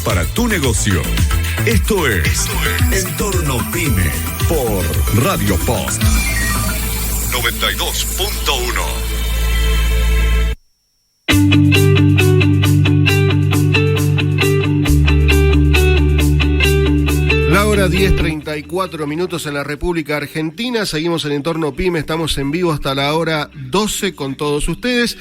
para tu negocio. Esto es Entorno Pyme por Radio Post 92.1. La hora 10:34 en la República Argentina. Seguimos en Entorno Pyme, estamos en vivo hasta la hora 12 con todos ustedes.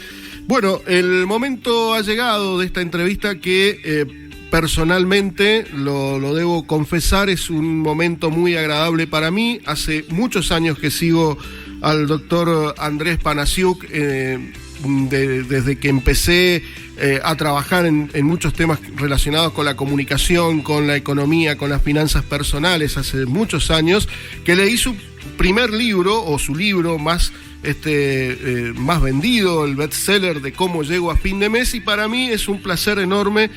Bueno, el momento ha llegado de esta entrevista que personalmente, lo debo confesar, es un momento muy agradable para mí. Hace muchos años que sigo al doctor Andrés Panasiuk, desde que empecé a trabajar en muchos temas relacionados con la comunicación, con la economía, con las finanzas personales, hace muchos años, que leí su primer libro, o su libro más vendido, el bestseller de Cómo llego a fin de mes, y para mí es un placer enorme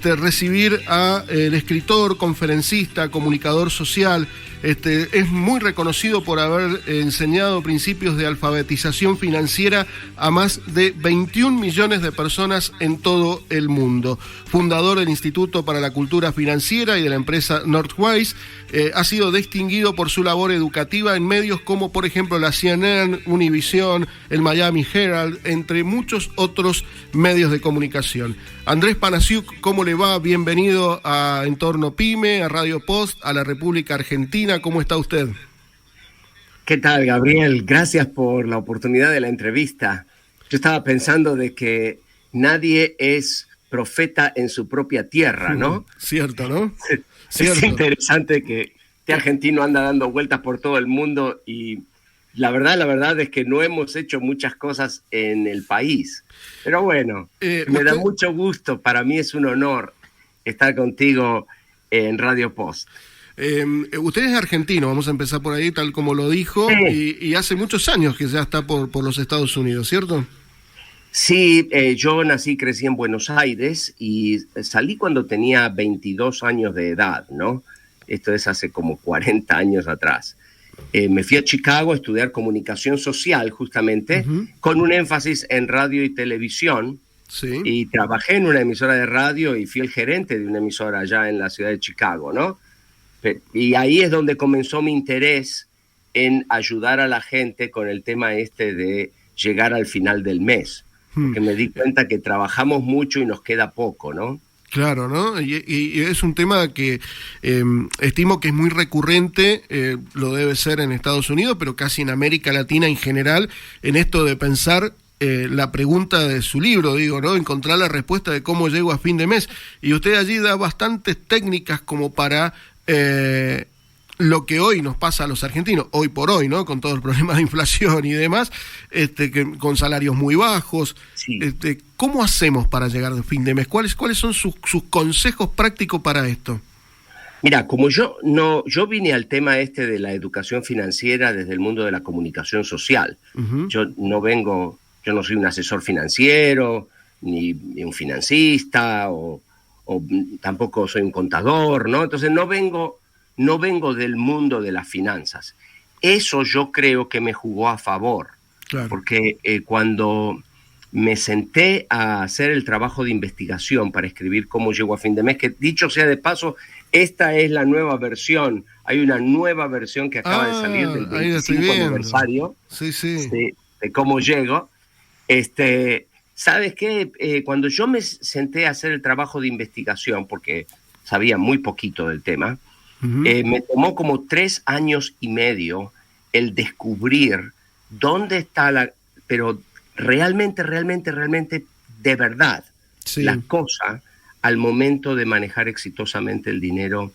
recibir a el escritor, conferencista, comunicador social. Es muy reconocido por haber enseñado principios de alfabetización financiera a más de 21 millones de personas en todo el mundo. Fundador del Instituto para la Cultura Financiera y de la empresa Northwise, ha sido distinguido por su labor educativa en medios como, por ejemplo, la CNN, Univision, el Miami Herald, entre muchos otros medios de comunicación. Andrés Panasiuk, ¿cómo le va? Bienvenido a Entorno Pyme, a Radio Post, a la República Argentina. ¿Cómo está usted? ¿Qué tal, Gabriel? Gracias por la oportunidad de la entrevista. Yo estaba pensando de que nadie es profeta en su propia tierra, ¿no? Cierto, ¿no? Es interesante que este argentino anda dando vueltas por todo el mundo y la verdad es que no hemos hecho muchas cosas en el país. Pero bueno, me da mucho gusto, para mí es un honor estar contigo en Radio Post. Usted es argentino, vamos a empezar por ahí, tal como lo dijo, sí. y hace muchos años que ya está por los Estados Unidos, ¿cierto? Sí, yo nací y crecí en Buenos Aires y salí cuando tenía 22 años de edad, ¿no? Esto es hace como 40 años atrás. Me fui a Chicago a estudiar comunicación social, justamente, con un énfasis en radio y televisión. Sí. Y trabajé en una emisora de radio y fui el gerente de una emisora allá en la ciudad de Chicago, ¿no? Y ahí es donde comenzó mi interés en ayudar a la gente con el tema de llegar al final del mes. Porque me di cuenta que trabajamos mucho y nos queda poco, ¿no? Claro, ¿no? Y es un tema que estimo que es muy recurrente, lo debe ser en Estados Unidos, pero casi en América Latina en general, en esto de pensar la pregunta de su libro, digo, ¿no? Encontrar la respuesta de cómo llego a fin de mes. Y usted allí da bastantes técnicas como para lo que hoy nos pasa a los argentinos, hoy por hoy, ¿no? Con todo el problema de inflación y demás, con salarios muy bajos. Sí. ¿Cómo hacemos para llegar a fin de mes? ¿Cuáles son sus consejos prácticos para esto? Mira, como yo vine al tema de la educación financiera desde el mundo de la comunicación social. Yo no soy un asesor financiero, ni un financista, o tampoco soy un contador, ¿no? Entonces no vengo del mundo de las finanzas. Eso yo creo que me jugó a favor, claro. Porque cuando me senté a hacer el trabajo de investigación para escribir Cómo llego a fin de mes, que dicho sea de paso, esta es la nueva versión. Hay una nueva versión que acaba de salir del 25 aniversario de Cómo llego. ¿Sabes qué? Cuando yo me senté a hacer el trabajo de investigación, porque sabía muy poquito del tema, me tomó como 3 años y medio el descubrir dónde está pero realmente, de verdad, sí, la cosa al momento de manejar exitosamente el dinero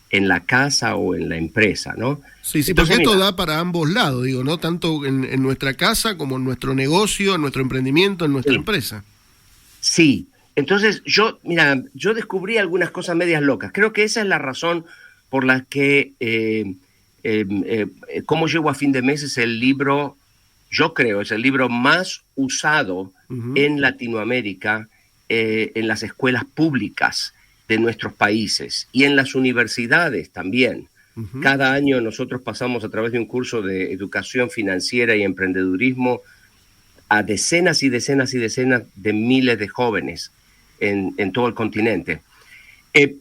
en la casa o en la empresa, ¿no? Sí, entonces, porque esto da para ambos lados, digo, ¿no? Tanto en nuestra casa como en nuestro negocio, en nuestro emprendimiento, en nuestra empresa. Sí, entonces yo descubrí algunas cosas medias locas. Creo que esa es la razón por la que Cómo llego a fin de mes es el libro, yo creo, es el libro más usado en Latinoamérica, en las escuelas públicas de nuestros países y en las universidades también. Cada año nosotros pasamos a través de un curso de educación financiera y emprendedurismo a decenas y decenas y decenas de miles de jóvenes en todo el continente.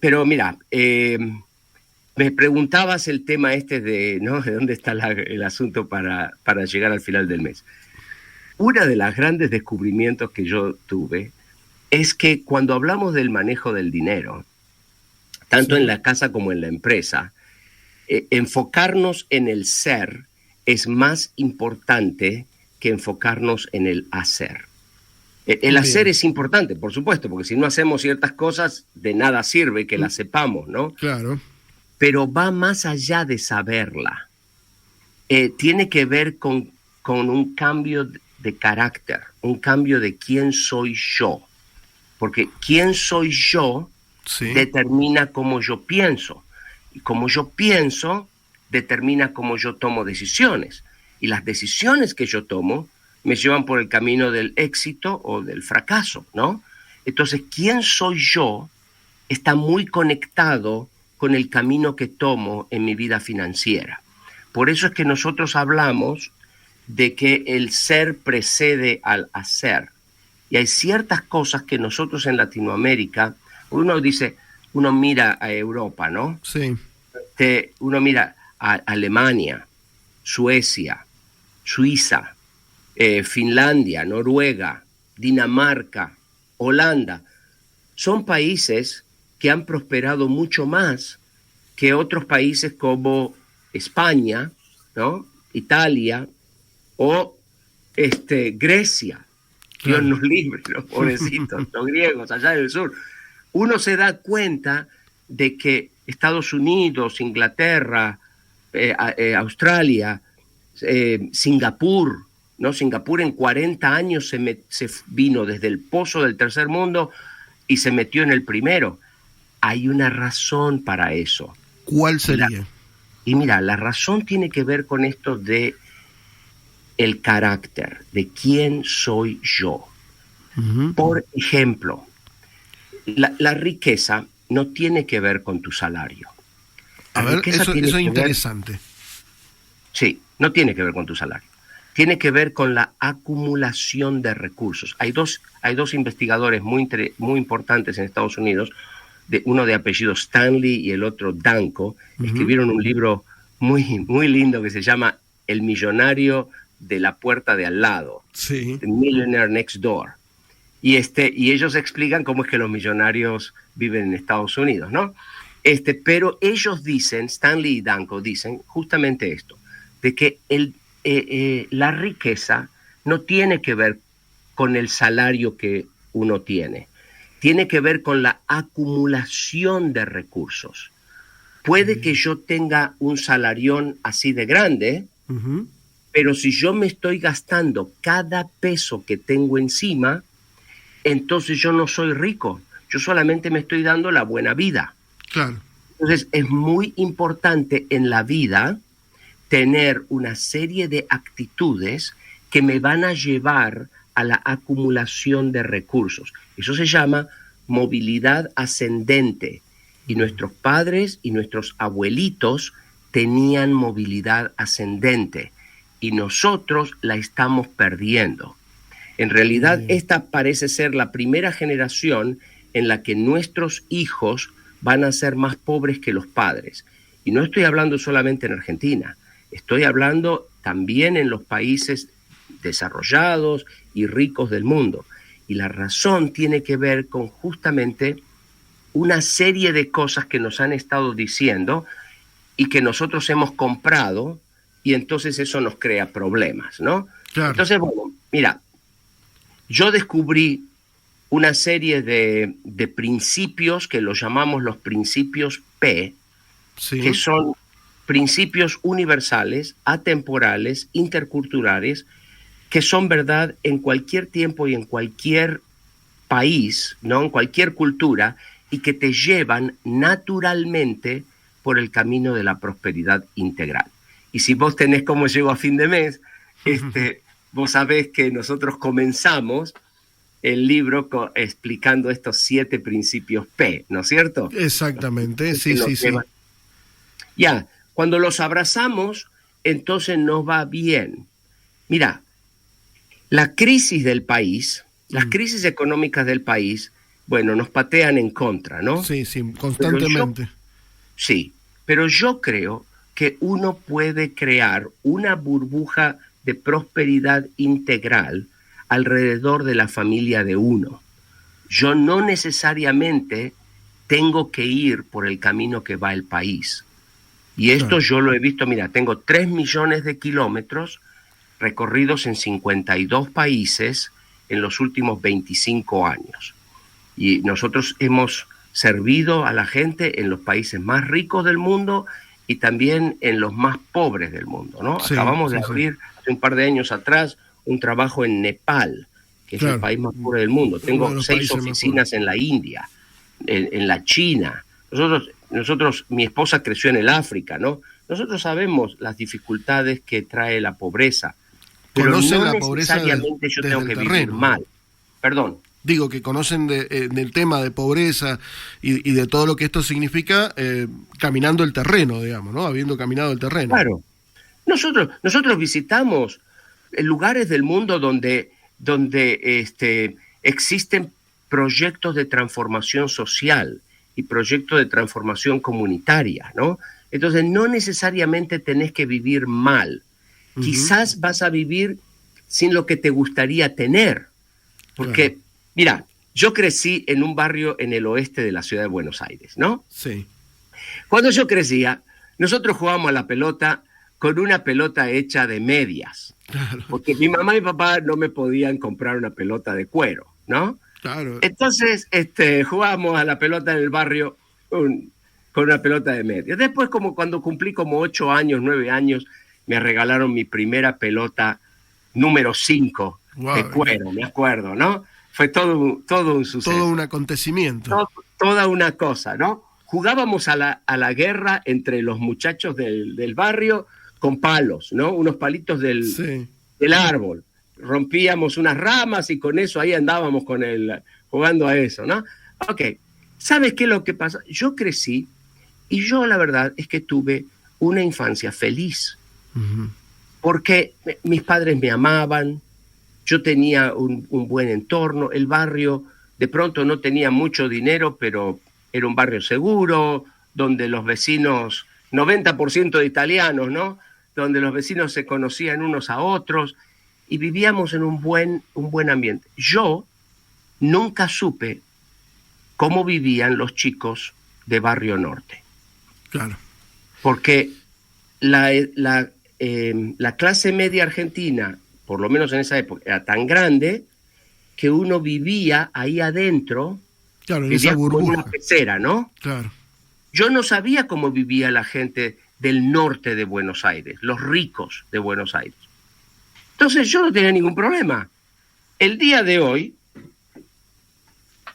Pero mira, me preguntabas el tema ¿no? De dónde está el asunto para llegar al final del mes. Uno de los grandes descubrimientos que yo tuve es que cuando hablamos del manejo del dinero, tanto en la casa como en la empresa, enfocarnos en el ser es más importante que enfocarnos en el hacer. El hacer es importante, por supuesto, porque si no hacemos ciertas cosas, de nada sirve que las sepamos, ¿no? Claro. Pero va más allá de saberla. Tiene que ver con un cambio de carácter, un cambio de quién soy yo. Porque quién soy yo determina cómo yo pienso. Y cómo yo pienso determina cómo yo tomo decisiones. Y las decisiones que yo tomo me llevan por el camino del éxito o del fracaso, ¿no? Entonces, quién soy yo está muy conectado con el camino que tomo en mi vida financiera. Por eso es que nosotros hablamos de que el ser precede al hacer. Y hay ciertas cosas que nosotros en Latinoamérica, uno mira a Europa, ¿no? Sí. Uno mira a Alemania, Suecia, Suiza, Finlandia, Noruega, Dinamarca, Holanda. Son países que han prosperado mucho más que otros países como España, ¿no? Italia o Grecia. Claro. Dios nos libre, los pobrecitos, los griegos allá del sur. Uno se da cuenta de que Estados Unidos, Inglaterra, Australia, Singapur, ¿no? Singapur en 40 años se vino desde el pozo del tercer mundo y se metió en el primero. Hay una razón para eso. ¿Cuál sería? Mira, la razón tiene que ver con esto de el carácter, de quién soy yo. Uh-huh. Por ejemplo, la riqueza no tiene que ver con tu salario. A ver, eso es interesante. Sí, no tiene que ver con tu salario. Tiene que ver con la acumulación de recursos. Hay dos investigadores muy importantes en Estados Unidos, uno de apellido Stanley y el otro Danko, escribieron un libro muy, muy lindo que se llama El millonario de la puerta de al lado, The Millionaire Next Door. Y ellos explican cómo es que los millonarios viven en Estados Unidos, ¿no? Pero ellos dicen, Stanley y Danko dicen justamente esto, de que la riqueza no tiene que ver con el salario que uno tiene, tiene que ver con la acumulación de recursos. Puede que yo tenga un salarión así de grande, pero si yo me estoy gastando cada peso que tengo encima, entonces yo no soy rico, yo solamente me estoy dando la buena vida. Claro. Entonces es muy importante en la vida tener una serie de actitudes que me van a llevar a la acumulación de recursos. Eso se llama movilidad ascendente. Y nuestros padres y nuestros abuelitos tenían movilidad ascendente. Y nosotros la estamos perdiendo. En realidad, esta parece ser la primera generación en la que nuestros hijos van a ser más pobres que los padres. Y no estoy hablando solamente en Argentina, estoy hablando también en los países desarrollados y ricos del mundo. Y la razón tiene que ver con justamente una serie de cosas que nos han estado diciendo y que nosotros hemos comprado, y entonces eso nos crea problemas, ¿no? Claro. Entonces, bueno, mira, yo descubrí una serie de principios que los llamamos los principios P, que son principios universales, atemporales, interculturales, que son verdad en cualquier tiempo y en cualquier país, ¿no? En cualquier cultura, y que te llevan naturalmente por el camino de la prosperidad integral. Y si vos tenés cómo llego a fin de mes, vos sabés que nosotros comenzamos el libro explicando estos 7 principios P, ¿no es cierto? Exactamente, sí. Ya, cuando los abrazamos, entonces nos va bien. Mira, la crisis del país, las crisis económicas del país, bueno, nos patean en contra, ¿no? Sí, constantemente. Pero yo creo que uno puede crear una burbuja de prosperidad integral alrededor de la familia de uno. Yo no necesariamente tengo que ir por el camino que va el país. Y esto yo lo he visto, mira, tengo 3 millones de kilómetros recorridos en 52 países en los últimos 25 años. Y nosotros hemos servido a la gente en los países más ricos del mundo y también en los más pobres del mundo, ¿no? Acabamos de abrir hace un par de años atrás un trabajo en Nepal, que es el país más pobre del mundo. Tengo 6 oficinas en la India, en la China. Nosotros, mi esposa creció en el África, ¿no? Nosotros sabemos las dificultades que trae la pobreza, pero conocen no la pobreza necesariamente yo tengo que vivir mal. Perdón. Digo que conocen del tema de pobreza y de todo lo que esto significa caminando el terreno, digamos, ¿no? Habiendo caminado el terreno. Claro. Nosotros visitamos lugares del mundo donde existen proyectos de transformación social y proyectos de transformación comunitaria, ¿no? Entonces, no necesariamente tenés que vivir mal. Quizás vas a vivir sin lo que te gustaría tener. Porque, mira, yo crecí en un barrio en el oeste de la ciudad de Buenos Aires, ¿no? Sí. Cuando yo crecía, nosotros jugábamos a la pelota con una pelota hecha de medias. Claro. Porque mi mamá y papá no me podían comprar una pelota de cuero, ¿no? Claro. Entonces, jugábamos a la pelota en el barrio con una pelota de medias. Después, como cuando cumplí como 8 años, 9 años, me regalaron mi primera pelota número 5 de cuero, me acuerdo, ¿no? Fue todo un suceso. Todo un acontecimiento. Toda una cosa, ¿no? Jugábamos a la guerra entre los muchachos del barrio con palos, ¿no? Unos palitos del árbol. Rompíamos unas ramas y con eso ahí andábamos jugando a eso, ¿no? Ok, ¿sabes qué es lo que pasa? Yo crecí y yo la verdad es que tuve una infancia feliz. Porque mis padres me amaban, yo tenía un buen entorno, el barrio de pronto no tenía mucho dinero, pero era un barrio seguro, donde los vecinos, 90% de italianos, ¿no? Donde los vecinos se conocían unos a otros y vivíamos en un buen ambiente. Yo nunca supe cómo vivían los chicos de Barrio Norte. Claro. Porque la clase media argentina, por lo menos en esa época, era tan grande que uno vivía ahí adentro, en esa burbuja, como una pecera, ¿no? Claro. Yo no sabía cómo vivía la gente del norte de Buenos Aires, los ricos de Buenos Aires. Entonces yo no tenía ningún problema. El día de hoy,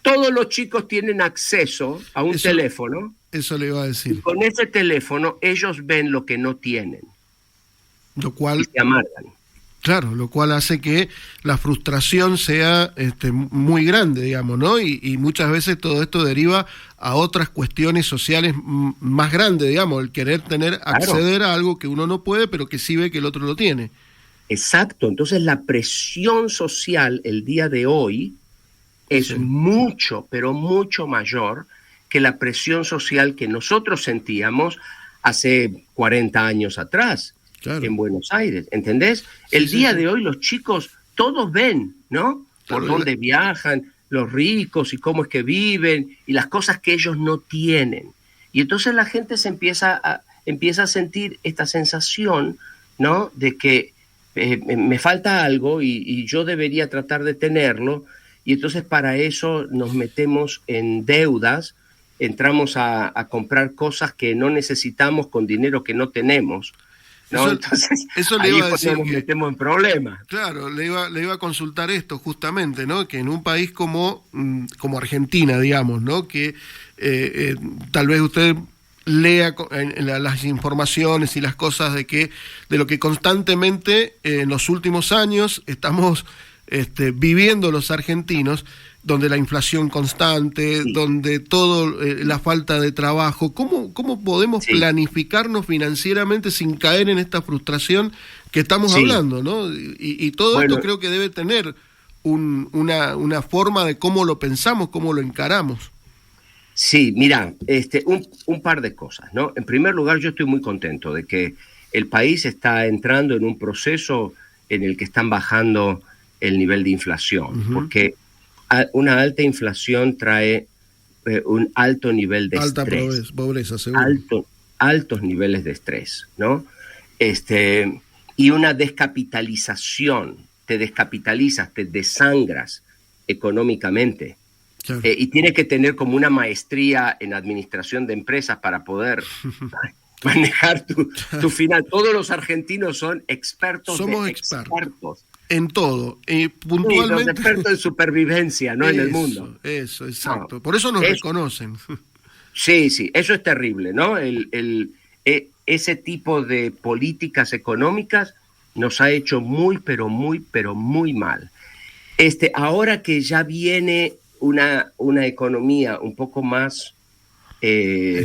todos los chicos tienen acceso a un teléfono. Eso le iba a decir. Y con ese teléfono ellos ven lo que no tienen. Lo cual, y se amargan. Claro, lo cual hace que la frustración sea muy grande, digamos, ¿no? Y muchas veces todo esto deriva a otras cuestiones sociales más grandes, digamos, el querer acceder a algo que uno no puede, pero que sí ve que el otro lo tiene. Exacto, entonces la presión social el día de hoy es mucho, pero mucho mayor que la presión social que nosotros sentíamos hace 40 años atrás. Claro. En Buenos Aires, ¿entendés? El día de hoy los chicos todos ven, ¿no? Por dónde viajan, los ricos y cómo es que viven y las cosas que ellos no tienen. Y entonces la gente se empieza a sentir esta sensación, ¿no? De que me falta algo y yo debería tratar de tenerlo. Y entonces para eso nos metemos en deudas, entramos a comprar cosas que no necesitamos con dinero que no tenemos. ¿no? Entonces, eso le iba a decir nos metemos en problemas. Claro, le iba a consultar esto justamente, ¿no? Que en un país como Argentina, digamos, ¿no? Que tal vez usted lea las informaciones y las cosas de lo que constantemente en los últimos años estamos viviendo los argentinos, donde la inflación constante, donde todo la falta de trabajo. ¿Cómo podemos planificarnos financieramente sin caer en esta frustración que estamos hablando, ¿no? Y todo esto creo que debe tener una forma de cómo lo pensamos, cómo lo encaramos. Sí, mira, un par de cosas, ¿no? En primer lugar, yo estoy muy contento de que el país está entrando en un proceso en el que están bajando el nivel de inflación, porque una alta inflación trae un alto nivel de estrés. Alta pobreza, seguro. Altos niveles de estrés, ¿no? Y una descapitalización, te descapitalizas, te desangras económicamente. Claro. Y tienes que tener como una maestría en administración de empresas para poder manejar tu final. Todos los argentinos son expertos. Somos expertos. En todo. Puntualmente. Sí, los expertos en supervivencia, no en el mundo. Eso, exacto. Por eso nos reconocen. Sí, eso es terrible, ¿no? Ese tipo de políticas económicas nos ha hecho muy, pero muy mal. Ahora que ya viene una economía un poco más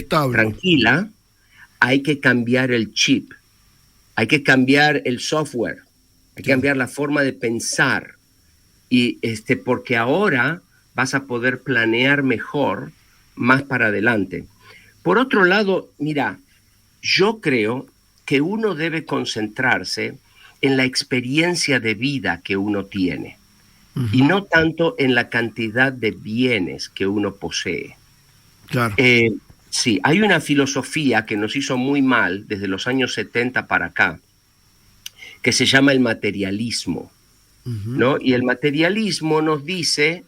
tranquila, hay que cambiar el chip, hay que cambiar el software, hay que cambiar la forma de pensar, y porque ahora vas a poder planear mejor más para adelante. Por otro lado, mira, yo creo que uno debe concentrarse en la experiencia de vida que uno tiene y no tanto en la cantidad de bienes que uno posee. Claro. Sí, hay una filosofía que nos hizo muy mal desde los años 70 para acá, que se llama el materialismo, ¿no? Y el materialismo nos dice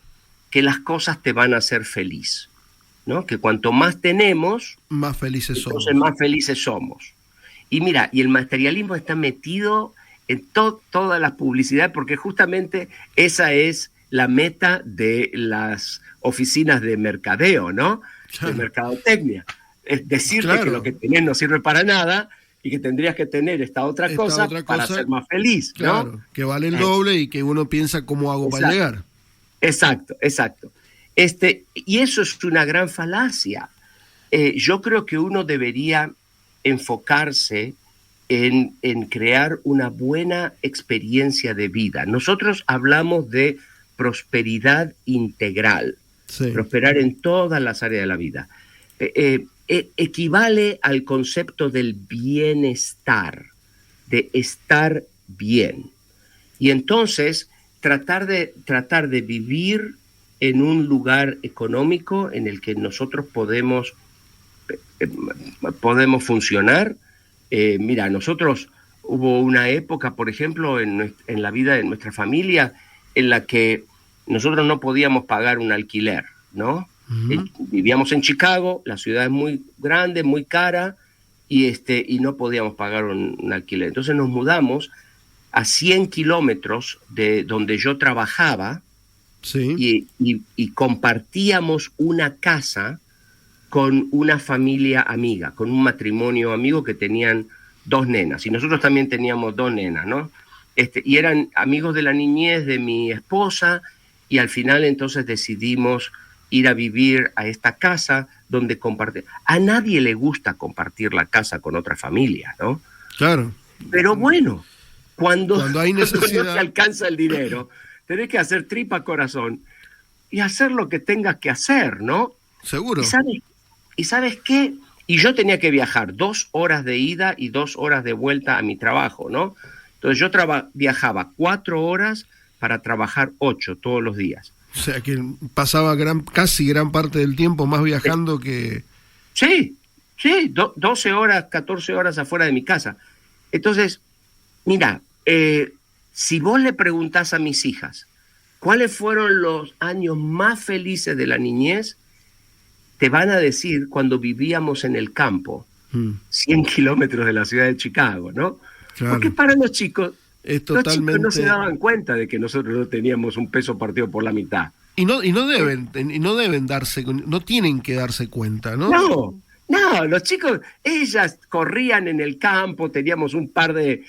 que las cosas te van a hacer feliz, ¿no? Que cuanto más tenemos, más felices somos. Más felices somos. Y mira, y el materialismo está metido en toda la publicidad, porque justamente esa es la meta de las oficinas de mercadeo, ¿no? Claro. De mercadotecnia. Es decirte que lo que tenés no sirve para nada y que tendrías que tener esta otra cosa para ser más feliz, ¿no? Claro, que vale el doble y que uno piensa cómo hago para llegar. Exacto. Y eso es una gran falacia. Yo creo que uno debería enfocarse en crear una buena experiencia de vida. Nosotros hablamos de prosperidad integral, prosperar en todas las áreas de la vida. Equivale al concepto del bienestar, de estar bien. Y entonces tratar de vivir en un lugar económico en el que nosotros podemos funcionar. Mira, nosotros hubo una época, por ejemplo, en la vida de nuestra familia, en la que nosotros no podíamos pagar un alquiler, ¿no? Vivíamos en Chicago, la ciudad es muy grande, muy cara, y no podíamos pagar un alquiler. Entonces nos mudamos a 100 kilómetros de donde yo trabajaba, y compartíamos una casa con una familia amiga, con un matrimonio amigo que tenían 2 nenas, y nosotros también teníamos 2 nenas, ¿no? Y eran amigos de la niñez de mi esposa, y al final entonces decidimos ir a vivir a esta casa donde compartir. A nadie le gusta compartir la casa con otra familia, ¿no? Claro. Pero bueno, cuando hay necesidad, no te alcanza el dinero, tenés que hacer tripa corazón y hacer lo que tengas que hacer, ¿no? Seguro. ¿Y sabes qué? Y yo tenía que viajar 2 horas de ida y 2 horas de vuelta a mi trabajo, ¿no? Entonces yo viajaba 4 horas para trabajar 8 todos los días. O sea que pasaba casi gran parte del tiempo más viajando que... Sí, 12 horas, 14 horas afuera de mi casa. Entonces, mira, si vos le preguntás a mis hijas cuáles fueron los años más felices de la niñez, te van a decir cuando vivíamos en el campo, 100 kilómetros de la ciudad de Chicago, ¿no? Claro. Porque para los chicos, los chicos no se daban cuenta de que nosotros no teníamos un peso partido por la mitad. Y no deben darse, no tienen que darse cuenta, ¿no? No, los chicos, ellas corrían en el campo, teníamos un par de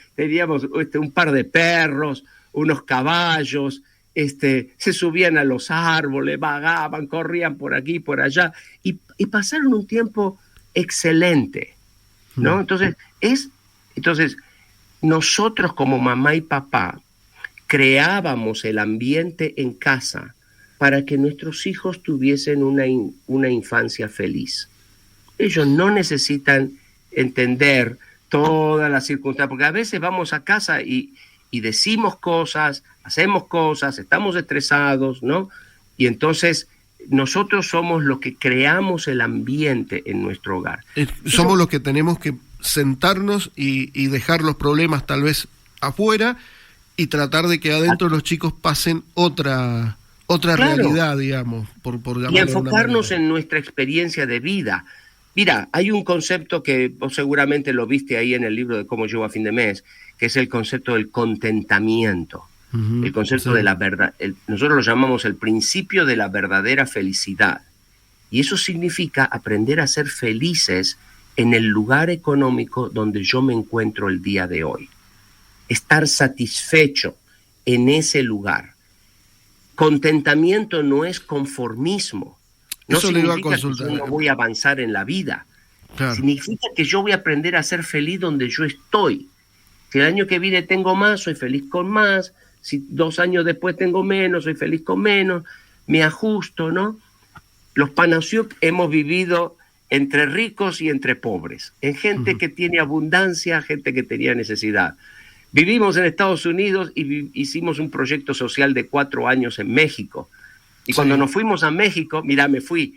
perros, unos caballos, se subían a los árboles, vagaban, corrían por aquí, por allá, y pasaron un tiempo excelente, ¿no? Entonces, nosotros como mamá y papá, creábamos el ambiente en casa para que nuestros hijos tuviesen una infancia feliz. Ellos no necesitan entender todas las circunstancias, porque a veces vamos a casa y decimos cosas, hacemos cosas, estamos estresados, ¿no? Y entonces nosotros somos los que creamos el ambiente en nuestro hogar. Somos los que tenemos que sentarnos y dejar los problemas tal vez afuera y tratar de que adentro los chicos pasen otra realidad, digamos, por llamarlo. Y enfocarnos en nuestra experiencia de vida. Mira, hay un concepto que vos seguramente lo viste ahí en el libro de Cómo Llego a Fin de Mes, que es el concepto del contentamiento, el concepto de la verdad. Nosotros lo llamamos el principio de la verdadera felicidad. Y eso significa aprender a ser felices en el lugar económico donde yo me encuentro el día de hoy. Estar satisfecho en ese lugar. Contentamiento no es conformismo. No eso significa que yo no voy a avanzar en la vida. Claro. Significa que yo voy a aprender a ser feliz donde yo estoy. Si el año que viene tengo más, soy feliz con más. Si 2 años después tengo menos, soy feliz con menos. Me ajusto, ¿no? Los Panasiuk hemos vivido entre ricos y entre pobres. En gente que tiene abundancia, gente que tenía necesidad. Vivimos en Estados Unidos y hicimos un proyecto social de 4 años en México. Y cuando nos fuimos a México, mira, me fui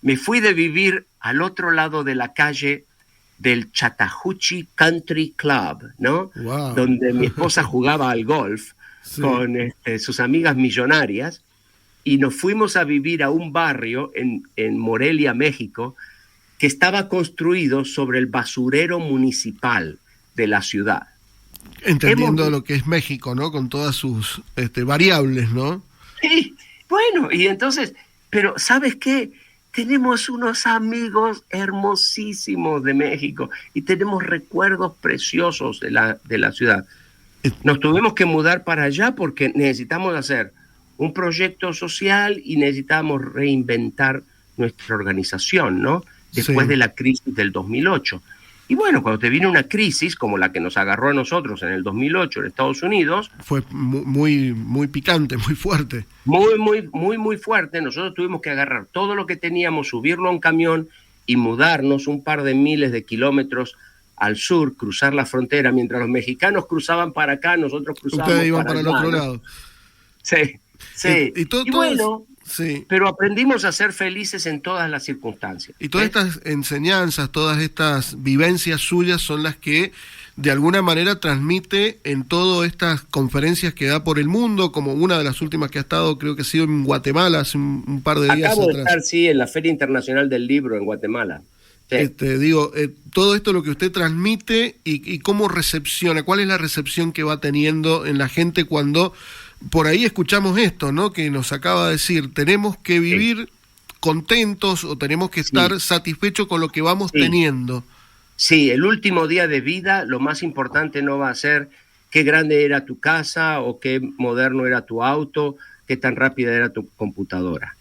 de vivir al otro lado de la calle del Chattahoochee Country Club, ¿no? Wow. Donde mi esposa jugaba al golf con sus amigas millonarias, y nos fuimos a vivir a un barrio en Morelia, México, que estaba construido sobre el basurero municipal de la ciudad. Entendiendo lo que es México, ¿no? Con todas sus variables, ¿no? Sí. Bueno, y entonces, pero ¿sabes qué? Tenemos unos amigos hermosísimos de México y tenemos recuerdos preciosos de la ciudad. Nos tuvimos que mudar para allá porque necesitamos hacer un proyecto social y necesitamos reinventar nuestra organización, ¿no? Después de la crisis del 2008. Y bueno, cuando te viene una crisis como la que nos agarró a nosotros en el 2008 en Estados Unidos... Fue muy, muy picante, muy fuerte. Muy fuerte. Nosotros tuvimos que agarrar todo lo que teníamos, subirlo a un camión y mudarnos un par de miles de kilómetros al sur, cruzar la frontera. Mientras los mexicanos cruzaban para acá, nosotros cruzábamos ustedes iban para el otro lado. Sí. Y bueno... Sí. Pero aprendimos a ser felices en todas las circunstancias. Y todas estas enseñanzas, todas estas vivencias suyas son las que de alguna manera transmite en todas estas conferencias que da por el mundo, como una de las últimas que ha estado, creo que ha sido en Guatemala hace un par de días Acabo atrás. de estar, sí, en la Feria Internacional del Libro en Guatemala. Sí. Todo esto lo que usted transmite y cómo recepciona, cuál es la recepción que va teniendo en la gente cuando... Por ahí escuchamos esto, ¿no? Que nos acaba de decir, tenemos que vivir contentos o tenemos que estar satisfechos con lo que vamos teniendo. Sí, el último día de vida, lo más importante no va a ser qué grande era tu casa o qué moderno era tu auto, qué tan rápida era tu computadora,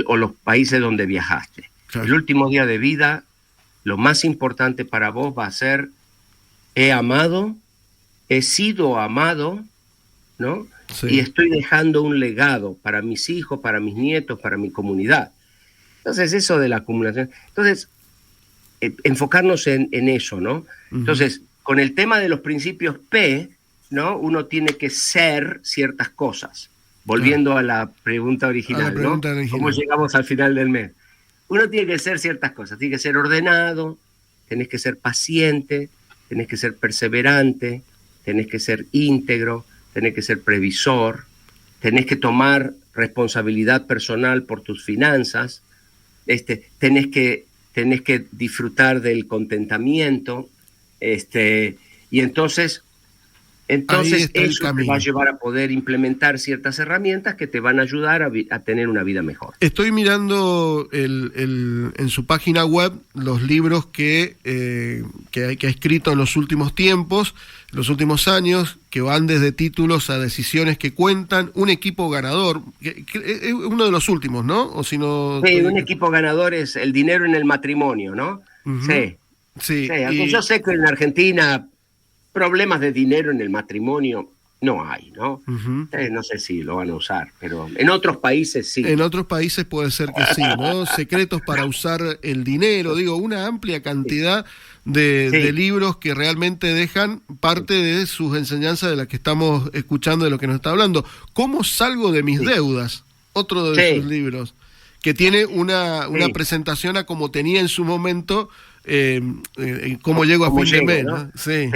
o los países donde viajaste. Claro. El último día de vida, lo más importante para vos va a ser, he amado, he sido amado, ¿no? Sí. Y estoy dejando un legado para mis hijos, para mis nietos, para mi comunidad. Entonces, eso de la acumulación. Entonces, enfocarnos en eso, ¿no? Entonces, con el tema de los principios P, ¿no? Uno tiene que ser ciertas cosas. Volviendo a la pregunta original, ¿no? ¿Cómo llegamos al final del mes? Uno tiene que ser ciertas cosas. Tiene que ser ordenado, tenés que ser paciente, tenés que ser perseverante, tenés que ser íntegro, tenés que ser previsor, tenés que tomar responsabilidad personal por tus finanzas, tenés que disfrutar del contentamiento, y entonces eso te va a llevar a poder implementar ciertas herramientas que te van a ayudar a tener una vida mejor. Estoy mirando en su página web los libros que ha escrito en los últimos tiempos, los últimos años, que van desde títulos a decisiones que cuentan, un equipo ganador, que es uno de los últimos, ¿no? O si no, sí, un equipo ganador es el dinero en el matrimonio, ¿no? Sí. Yo sé que en Argentina problemas de dinero en el matrimonio no hay, ¿no? Uh-huh. No sé si lo van a usar, pero en otros países sí. En otros países puede ser que sí, ¿no? Secretos para usar el dinero, digo, una amplia cantidad de libros que realmente dejan parte de sus enseñanzas de las que estamos escuchando, de lo que nos está hablando. ¿Cómo salgo de mis deudas? Otro de sus libros, que tiene una presentación a como tenía en su momento, cómo llego a fin de mes, ¿no? Sí.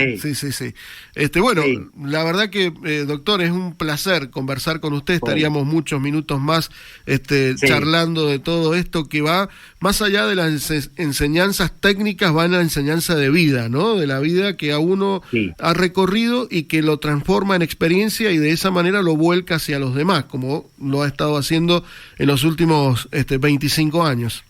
Bueno, la verdad que, doctor, es un placer conversar con usted. Estaríamos muchos minutos más charlando de todo esto que va más allá de las enseñanzas técnicas, va en la enseñanza de vida, ¿no? De la vida que a uno ha recorrido y que lo transforma en experiencia y de esa manera lo vuelca hacia los demás, como lo ha estado haciendo en los últimos 25 años.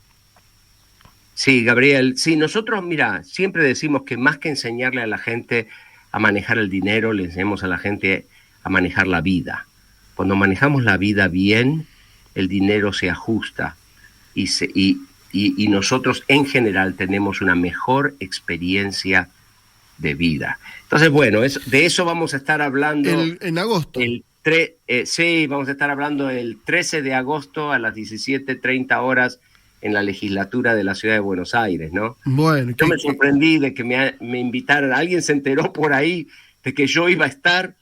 Sí, Gabriel, sí, nosotros, mira, siempre decimos que más que enseñarle a la gente a manejar el dinero, le enseñamos a la gente a manejar la vida. Cuando manejamos la vida bien, el dinero se ajusta y nosotros en general tenemos una mejor experiencia de vida. Entonces, bueno, de eso vamos a estar hablando en agosto. Vamos a estar hablando el 13 de agosto a las 17:30 horas en la legislatura de la ciudad de Buenos Aires, ¿no? Bueno, yo me sorprendí de que me invitaran. Alguien se enteró por ahí de que yo iba a estar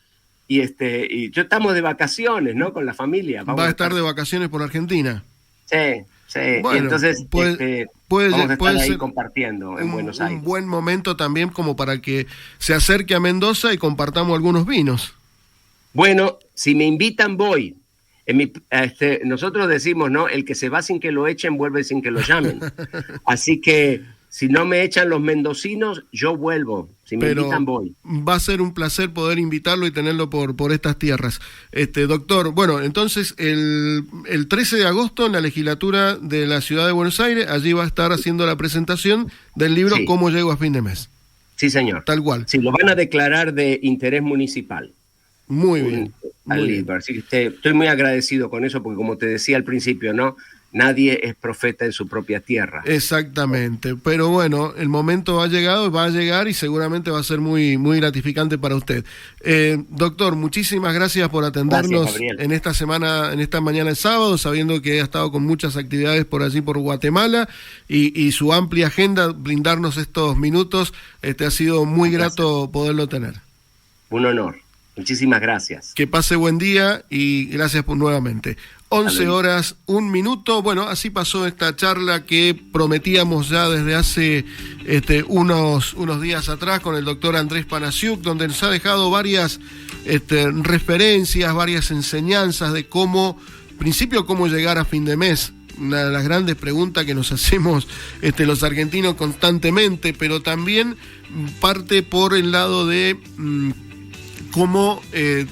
y yo estamos de vacaciones, ¿no? Con la familia. Va a estar de vacaciones por Argentina. Sí. Bueno, y entonces vamos a estar ahí compartiendo en Buenos Aires. Un buen momento también como para que se acerque a Mendoza y compartamos algunos vinos. Bueno, si me invitan voy. Nosotros decimos, ¿no? El que se va sin que lo echen, vuelve sin que lo llamen. Así que si no me echan los mendocinos, yo vuelvo. Si me invitan, voy. Va a ser un placer poder invitarlo y tenerlo por estas tierras. Doctor, bueno, entonces el 13 de agosto en la legislatura de la ciudad de Buenos Aires, allí va a estar haciendo la presentación del libro ¿Cómo llego a fin de mes? Sí, señor. Tal cual. Sí, lo van a declarar de interés municipal. Muy bien. Así que estoy muy agradecido con eso porque, como te decía al principio, ¿no? Nadie es profeta en su propia tierra. Exactamente, pero bueno, el momento ha llegado, va a llegar y seguramente va a ser muy, muy gratificante para usted. Doctor, muchísimas gracias por atendernos en esta semana, en esta mañana de sábado, sabiendo que ha estado con muchas actividades por allí por Guatemala y su amplia agenda, brindarnos estos minutos, ha sido muy grato poderlo tener. Un honor. Muchísimas gracias. Que pase buen día y gracias nuevamente. 11 horas, 1 minuto. Bueno, así pasó esta charla que prometíamos ya desde hace unos días atrás con el doctor Andrés Panasiuk, donde nos ha dejado varias referencias, varias enseñanzas de cómo llegar a fin de mes. Una de las grandes preguntas que nos hacemos los argentinos constantemente, pero también parte por el lado de cómo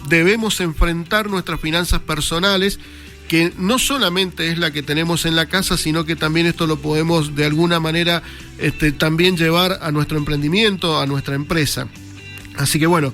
debemos enfrentar nuestras finanzas personales, que no solamente es la que tenemos en la casa, sino que también esto lo podemos de alguna manera también llevar a nuestro emprendimiento, a nuestra empresa. Así que bueno,